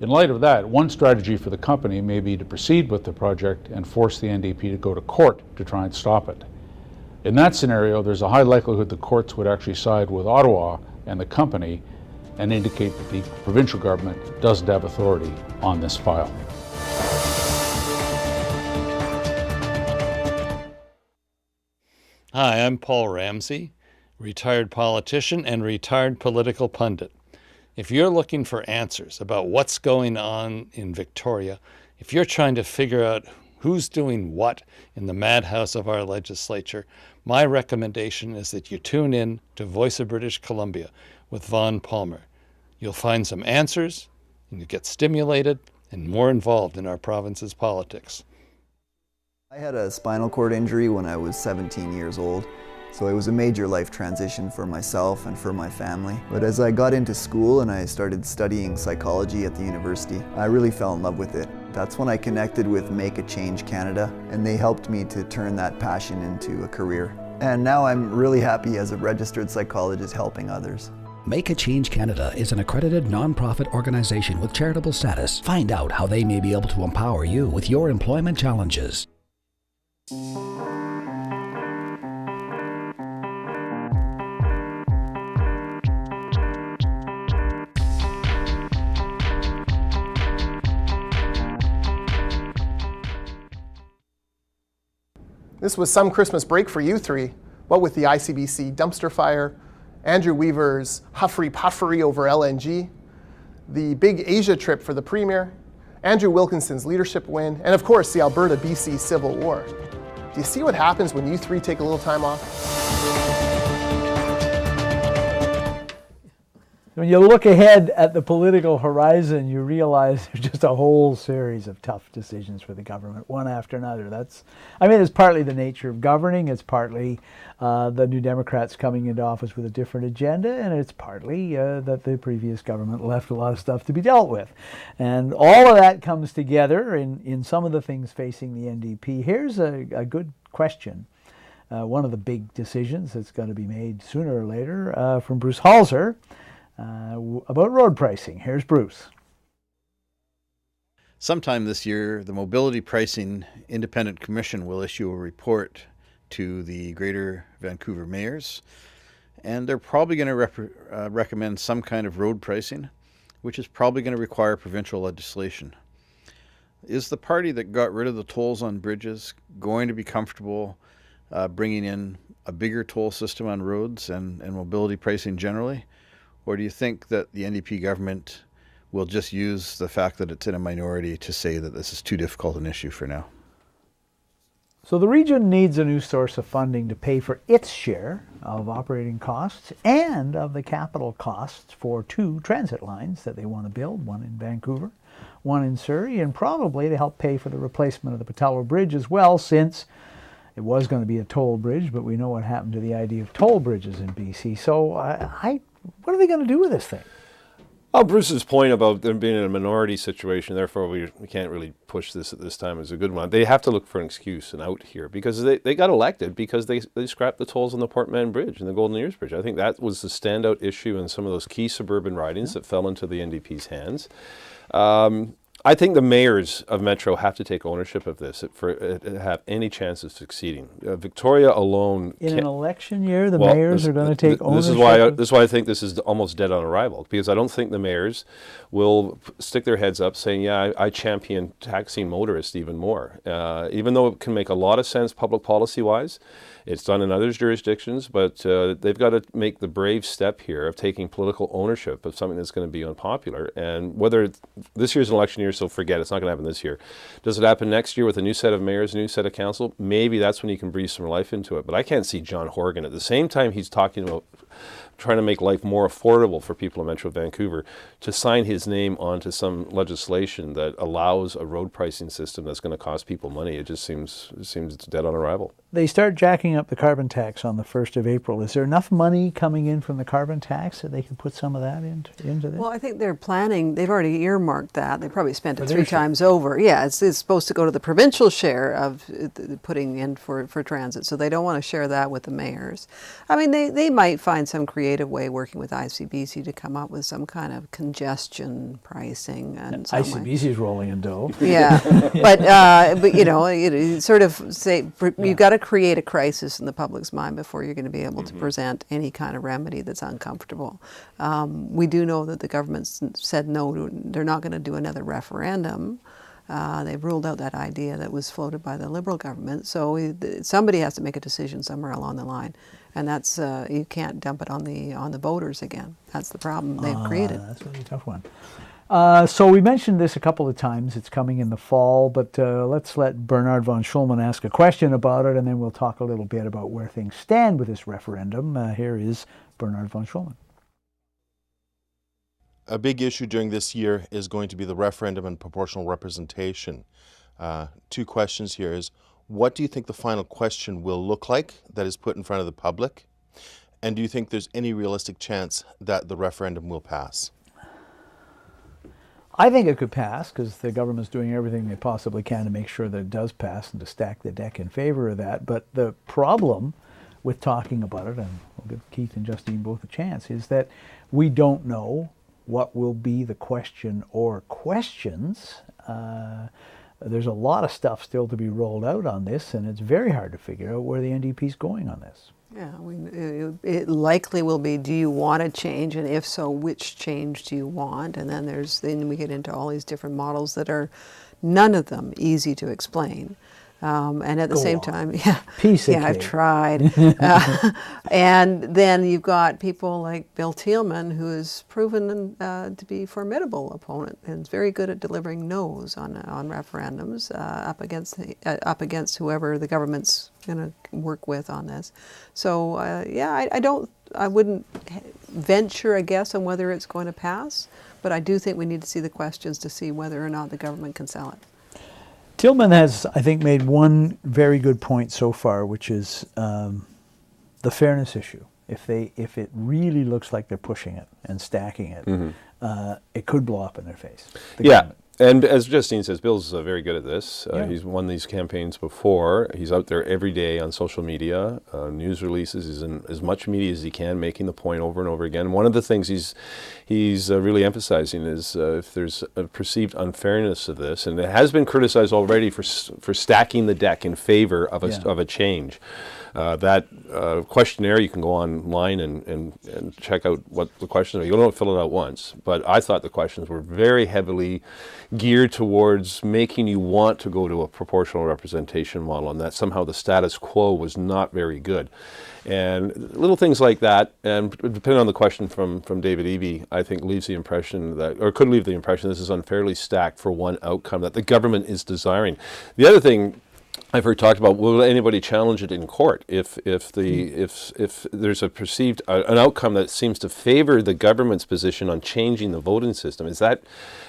In light of that, one strategy for the company may be to proceed with the project and force the NDP to go to court to try and stop it. In that scenario, there's a high likelihood the courts would actually side with Ottawa and the company and indicate that the provincial government doesn't have authority on this file. Hi, I'm Paul Ramsey, retired politician and retired political pundit. If you're looking for answers about what's going on in Victoria, if you're trying to figure out who's doing what in the madhouse of our legislature, my recommendation is that you tune in to Voice of British Columbia with Vaughn Palmer. You'll find some answers, and you get stimulated and more involved in our province's politics. I had a spinal cord injury when I was 17 years old, so it was a major life transition for myself and for my family. But as I got into school and I started studying psychology at the university, I really fell in love with it. That's when I connected with Make a Change Canada, and they helped me to turn that passion into a career. And now I'm really happy as a registered psychologist helping others. Make a Change Canada is an accredited non-profit organization with charitable status. Find out how they may be able to empower you with your employment challenges. This was some Christmas break for you three. What with the ICBC dumpster fire, Andrew Weaver's huffery-puffery over LNG, the big Asia trip for the Premier, Andrew Wilkinson's leadership win, and of course the Alberta-BC Civil War. Do you see what happens when you three take a little time off? When you look ahead at the political horizon, you realize there's just a whole series of tough decisions for the government, one after another. It's partly the nature of governing, it's partly the New Democrats coming into office with a different agenda, and it's partly that the previous government left a lot of stuff to be dealt with. And all of that comes together in some of the things facing the NDP. Here's a good question. One of the big decisions that's going to be made sooner or later from Bruce Halser, about road pricing. Here's Bruce. Sometime this year, the Mobility Pricing Independent Commission will issue a report to the Greater Vancouver mayors, and they're probably going to recommend some kind of road pricing, which is probably going to require provincial legislation. Is the party that got rid of the tolls on bridges going to be comfortable bringing in a bigger toll system on roads and mobility pricing generally? Or do you think that the NDP government will just use the fact that it's in a minority to say that this is too difficult an issue for now? So the region needs a new source of funding to pay for its share of operating costs and of the capital costs for 2 transit lines that they want to build, one in Vancouver, one in Surrey, and probably to help pay for the replacement of the Patello Bridge as well, since it was going to be a toll bridge, but we know what happened to the idea of toll bridges in BC. So what are they going to do with this thing? Well, Bruce's point about them being in a minority situation, therefore we can't really push this at this time, is a good one. They have to look for an excuse and out here because they got elected because they scrapped the tolls on the Port Mann Bridge and the Golden Ears Bridge. I think that was the standout issue in some of those key suburban ridings that fell into the NDP's hands. I think the mayors of Metro have to take ownership of this for it to have any chance of succeeding. Victoria alone... In an election year, the mayors are going to take ownership? This is why I think this is almost dead on arrival, because I don't think the mayors will stick their heads up saying, yeah, I champion taxing motorists even more. Even though it can make a lot of sense public policy-wise, it's done in other jurisdictions, but they've got to make the brave step here of taking political ownership of something that's going to be unpopular. And whether this year's an election year, so forget it, it's not going to happen this year. Does it happen next year with a new set of mayors, a new set of council? Maybe that's when you can breathe some life into it. But I can't see John Horgan at the same time he's talking about trying to make life more affordable for people in Metro Vancouver, to sign his name onto some legislation that allows a road pricing system that's going to cost people money. It just seems it's dead on arrival. They start jacking up the carbon tax on the 1st of April. Is there enough money coming in from the carbon tax that they can put some of that into this? Well, I think they're planning, they've already earmarked that. They probably spent it 3 times over. Yeah, it's supposed to go to the provincial share of putting in for transit, so they don't want to share that with the mayors. I mean, they might find some creative way working with ICBC to come up with some kind of congestion pricing. And ICBC is rolling in dough. Yeah, but you know, it sort of say you've got to create a crisis in the public's mind before you're going to be able to present any kind of remedy that's uncomfortable. We do know that the government said no, they're not going to do another referendum. They've ruled out that idea that was floated by the Liberal government. So somebody has to make a decision somewhere along the line, and that's you can't dump it on the voters again. That's the problem they've created. That's a really tough one. So we mentioned this a couple of times. It's coming in the fall, but let's let Bernard von Schulman ask a question about it, and then we'll talk a little bit about where things stand with this referendum. Here is Bernard von Schulman. A big issue during this year is going to be the referendum and proportional representation. 2 questions here is, what do you think the final question will look like that is put in front of the public? And do you think there's any realistic chance that the referendum will pass? I think it could pass because the government's doing everything they possibly can to make sure that it does pass and to stack the deck in favor of that. But the problem with talking about it, and we'll give Keith and Justine both a chance, is that we don't know what will be the question or questions. There's a lot of stuff still to be rolled out on this, and it's very hard to figure out where the NDP's going on this. Yeah, it likely will be, do you want to change, and if so, which change do you want? And then we get into all these different models that are none of them easy to explain. And at the Go same on. time, Piece of I've cake. tried. And then you've got people like Bill Thielman, who has proven to be a formidable opponent and is very good at delivering no's on referendums up against whoever the government's going to work with on this. So I wouldn't venture a guess on whether it's going to pass, but I do think we need to see the questions to see whether or not the government can sell it. Tillman has, I think, made one very good point so far, which is the fairness issue. If it really looks like they're pushing it and stacking it, it could blow up in their face. Government. And as Justine says, Bill's very good at this. Yeah. He's won these campaigns before. He's out there every day on social media, news releases. He's in as much media as he can, making the point over and over again. One of the things he's really emphasizing is if there's a perceived unfairness of this, and it has been criticized already for stacking the deck in favor of a change. That questionnaire, you can go online and check out what the questions are. You don't fill it out once, but I thought the questions were very heavily geared towards making you want to go to a proportional representation model, and that somehow the status quo was not very good. And little things like that, and depending on the question from David Eby, I think leaves the impression that, or could leave the impression this is unfairly stacked for one outcome that the government is desiring. The other thing I've heard talked about, will anybody challenge it in court if there's a perceived an outcome that seems to favor the government's position on changing the voting system? Is that,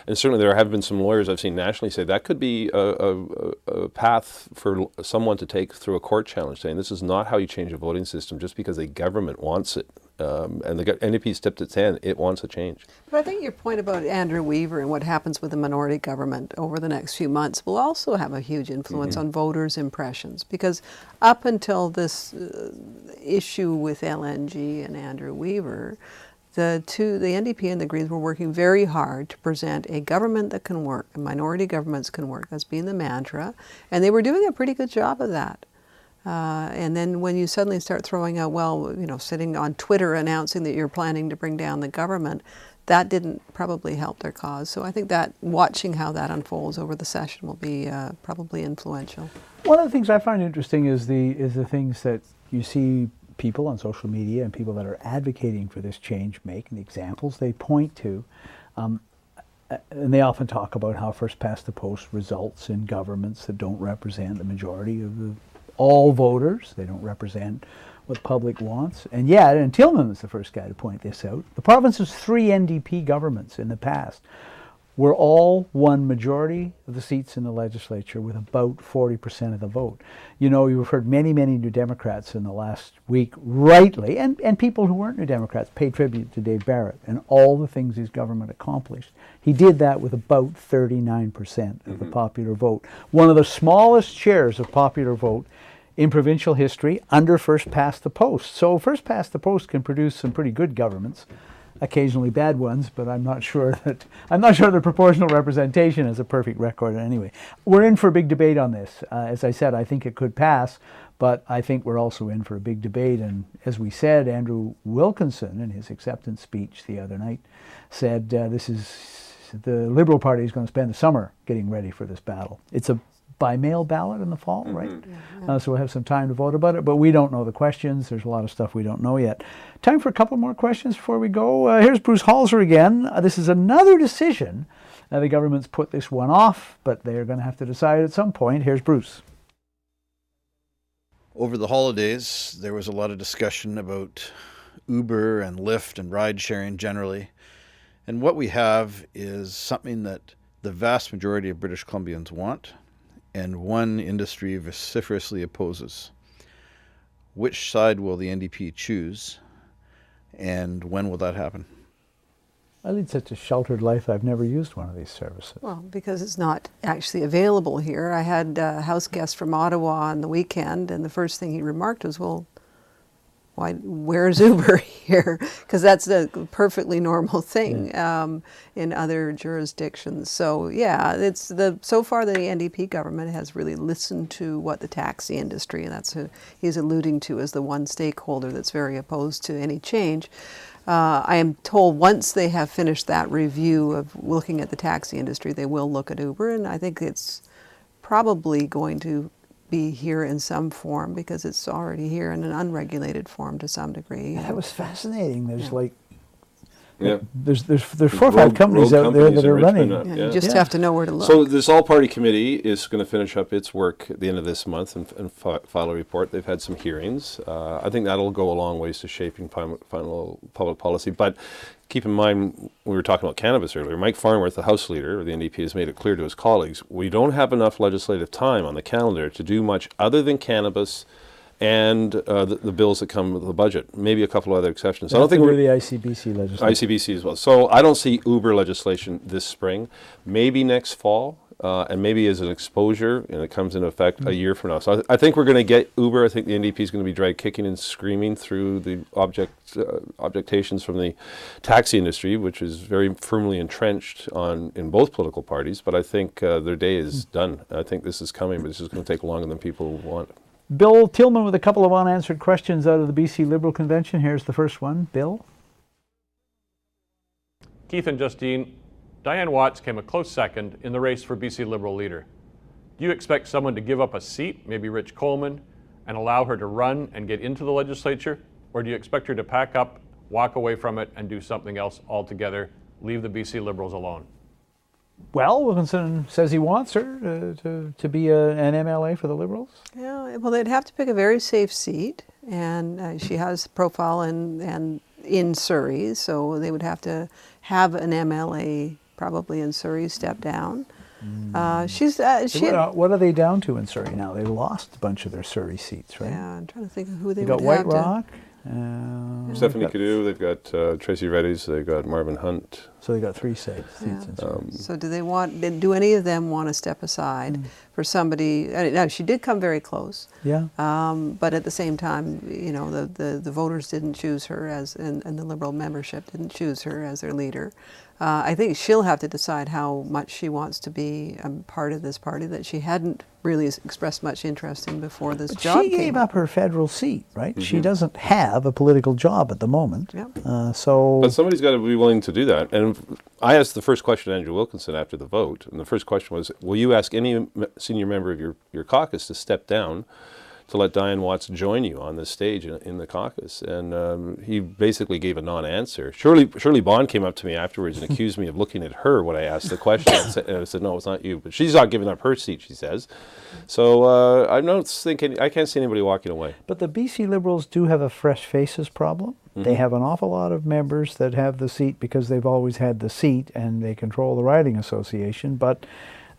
and certainly there have been some lawyers I've seen nationally say that could be a path for someone to take through a court challenge, saying this is not how you change a voting system just because the government wants it. And the NDP's tipped its hand, it wants a change. But I think your point about Andrew Weaver and what happens with the minority government over the next few months will also have a huge influence on voters' impressions, because up until this issue with LNG and Andrew Weaver, the NDP and the Greens were working very hard to present a government that can work, and minority governments can work. That's been the mantra, and they were doing a pretty good job of that. And then when you suddenly start throwing out, sitting on Twitter announcing that you're planning to bring down the government, that didn't probably help their cause. So I think that watching how that unfolds over the session will be probably influential. One of the things I find interesting is the things that you see people on social media and people that are advocating for this change make, and the examples they point to. And they often talk about how first past the post results in governments that don't represent the majority of all voters. They don't represent what the public wants. And Tillman was the first guy to point this out. The province's 3 NDP governments in the past were all won majority of the seats in the legislature with about 40% of the vote. You've heard many, many New Democrats in the last week, rightly, and people who weren't New Democrats, pay tribute to Dave Barrett and all the things his government accomplished. He did that with about 39% of the popular vote. One of the smallest shares of popular vote in provincial history under first past the post. So first past the post can produce some pretty good governments, occasionally bad ones, but I'm not sure the proportional representation is a perfect record anyway. We're in for a big debate on this. As I said, I think it could pass, but I think we're also in for a big debate. And as we said, Andrew Wilkinson in his acceptance speech the other night said the Liberal Party is going to spend the summer getting ready for this battle. It's a by mail ballot in the fall, right? So we'll have some time to vote about it, but we don't know the questions. There's a lot of stuff we don't know yet. Time for a couple more questions before we go. Here's Bruce Halser again. This is another decision. The government's put this one off, but they're going to have to decide at some point. Here's Bruce. Over the holidays, there was a lot of discussion about Uber and Lyft and ride sharing generally. And what we have is something that the vast majority of British Columbians want, and one industry vociferously opposes. Which side will the NDP choose, and when will that happen? I lead such a sheltered life, I've never used one of these services. Well, because it's not actually available here. I had a house guest from Ottawa on the weekend, and the first thing he remarked was, well, where's Uber here? Because that's a perfectly normal thing in other jurisdictions. So so far the NDP government has really listened to what the taxi industry, and that's who he's alluding to as the one stakeholder that's very opposed to any change. I am told once they have finished that review of looking at the taxi industry, they will look at Uber, and I think it's probably going to be here in some form because it's already here in an unregulated form to some degree. That was fascinating. There's like Yeah. There's 4 or 5 companies out there that are running. You just have to know where to look. So this all-party committee is going to finish up its work at the end of this month and file a report. They've had some hearings. I think that'll go a long ways to shaping final public policy. But keep in mind, we were talking about cannabis earlier. Mike Farnworth, the House Leader of the NDP, has made it clear to his colleagues, we don't have enough legislative time on the calendar to do much other than cannabis and the bills that come with the budget, maybe a couple of other exceptions. I don't think we're the ICBC legislation. ICBC as well. So I don't see Uber legislation this spring. Maybe next fall, and maybe as an exposure, and it comes into effect a year from now. So I think we're going to get Uber. I think the NDP is going to be dragged kicking and screaming through the objectations from the taxi industry, which is very firmly entrenched in both political parties. But I think their day is done. I think this is coming, but it's just going to take longer than people want. Bill Tillman with a couple of unanswered questions out of the BC Liberal Convention. Here's the first one. Bill? Keith and Justine, Diane Watts came a close second in the race for BC Liberal leader. Do you expect someone to give up a seat, maybe Rich Coleman, and allow her to run and get into the legislature? Or do you expect her to pack up, walk away from it, and do something else altogether, leave the BC Liberals alone? Well, Wilkinson says he wants her to be an MLA for the Liberals. Yeah, well, they'd have to pick a very safe seat, and she has profile in Surrey, so they would have to have an MLA probably in Surrey step down. What are they down to in Surrey now? They lost a bunch of their Surrey seats, right? Yeah, I'm trying to think of who they got would White have Rock. Stephanie Cadeau, they've got Tracy Reddy's, they've got Marvin Hunt. So they got 3 seats. So do any of them want to step aside for somebody? Now, she did come very close. Yeah. But at the same time, you know, the voters didn't choose her and the Liberal membership didn't choose her as their leader. I think she'll have to decide how much she wants to be a part of this party that she hadn't really expressed much interest in before this job came. She gave up her federal seat, right? She doesn't have a political job at the moment. Yep. But somebody's got to be willing to do that. And I asked the first question to Andrew Wilkinson after the vote, and the first question was, will you ask any senior member of your caucus to step down to let Diane Watts join you on this stage in the caucus? And he basically gave a non-answer. Shirley Bond came up to me afterwards and accused me of looking at her when I asked the question. And I said, no, it's not you. But she's not giving up her seat, she says. So I'm not thinking, I can't see anybody walking away. But the BC Liberals do have a fresh faces problem. They have an awful lot of members that have the seat because they've always had the seat and they control the riding association. But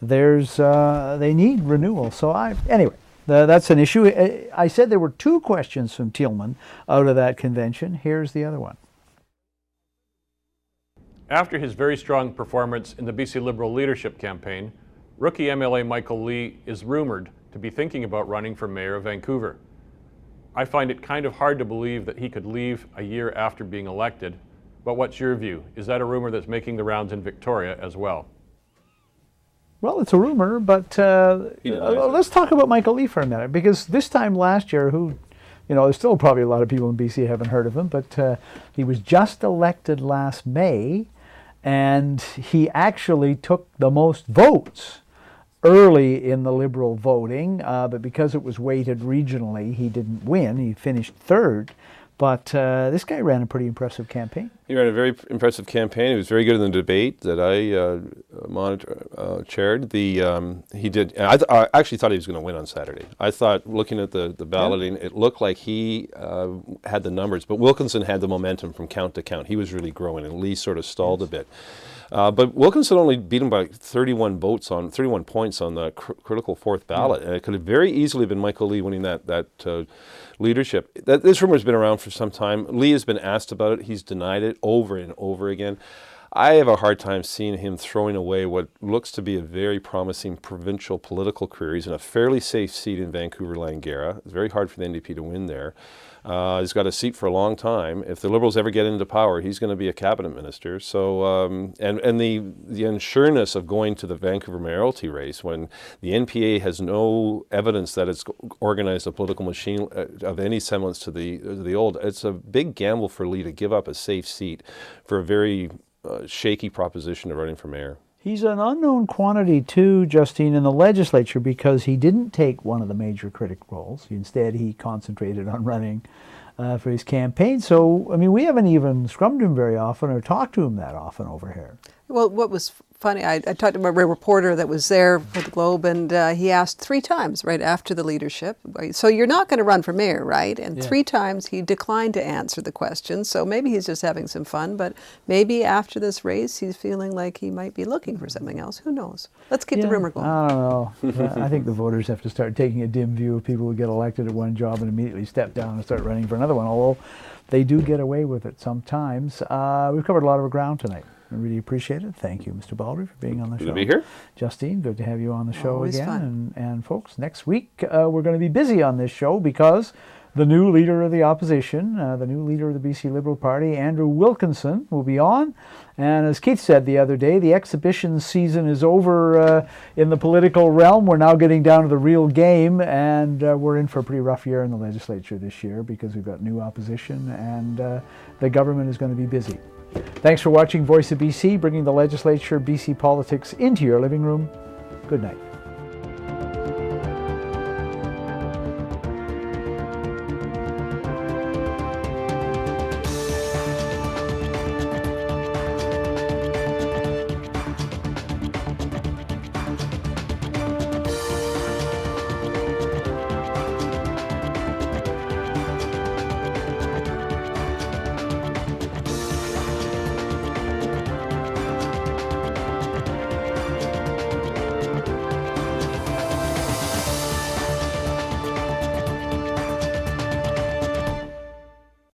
they need renewal. So anyway. That's an issue. I said there were 2 questions from Tillman out of that convention. Here's the other one. After his very strong performance in the BC Liberal leadership campaign, rookie MLA Michael Lee is rumored to be thinking about running for mayor of Vancouver. I find it kind of hard to believe that he could leave a year after being elected, but what's your view? Is that a rumor that's making the rounds in Victoria as well? Well, it's a rumor, but let's talk about Michael Lee for a minute, because this time last year, there's still probably a lot of people in BC who haven't heard of him, but he was just elected last May, and he actually took the most votes early in the Liberal voting, but because it was weighted regionally, he didn't win. He finished 3rd. But this guy ran a pretty impressive campaign. He ran a very impressive campaign. He was very good in the debate that I chaired. He did. And I actually thought he was going to win on Saturday. I thought, looking at the balloting, it looked like he had the numbers, but Wilkinson had the momentum from count to count. He was really growing, and Lee sort of stalled a bit. But Wilkinson only beat him by 31 points on the critical 4th ballot, and it could have very easily been Michael Lee winning that leadership. This rumor has been around for some time. Lee has been asked about it. He's denied it over and over again. I have a hard time seeing him throwing away what looks to be a very promising provincial political career. He's in a fairly safe seat in Vancouver-Langara. It's very hard for the NDP to win there. He's got a seat for a long time. If the Liberals ever get into power, he's going to be a cabinet minister. So, and the unsureness of going to the Vancouver mayoralty race when the NPA has no evidence that it's organized a political machine of any semblance to the old, it's a big gamble for Lee to give up a safe seat for a very shaky proposition of running for mayor. He's an unknown quantity too, Justine, in the legislature because he didn't take one of the major critic roles. Instead, he concentrated on running for his campaign. So, I mean, we haven't even scrummed him very often or talked to him that often over here. Well, what was funny, I talked to a reporter that was there for the Globe, and he asked 3 times right after the leadership, so you're not going to run for mayor, right? And 3 times he declined to answer the question, so maybe he's just having some fun, but maybe after this race he's feeling like he might be looking for something else. Who knows? Let's keep the rumor going. I don't know. I think the voters have to start taking a dim view of people who get elected at one job and immediately step down and start running for another one, although they do get away with it sometimes. We've covered a lot of ground tonight. I really appreciate it. Thank you, Mr. Baldrey, for being on the show. Good to be here. Justine, good to have you on the show Always again. fun. And folks, next week we're going to be busy on this show because the new leader of the opposition, the new leader of the BC Liberal Party, Andrew Wilkinson, will be on. And as Keith said the other day, the exhibition season is over in the political realm. We're now getting down to the real game, and we're in for a pretty rough year in the legislature this year because we've got new opposition and the government is going to be busy. Thanks for watching Voice of BC, bringing the legislature, BC politics into your living room. Good night.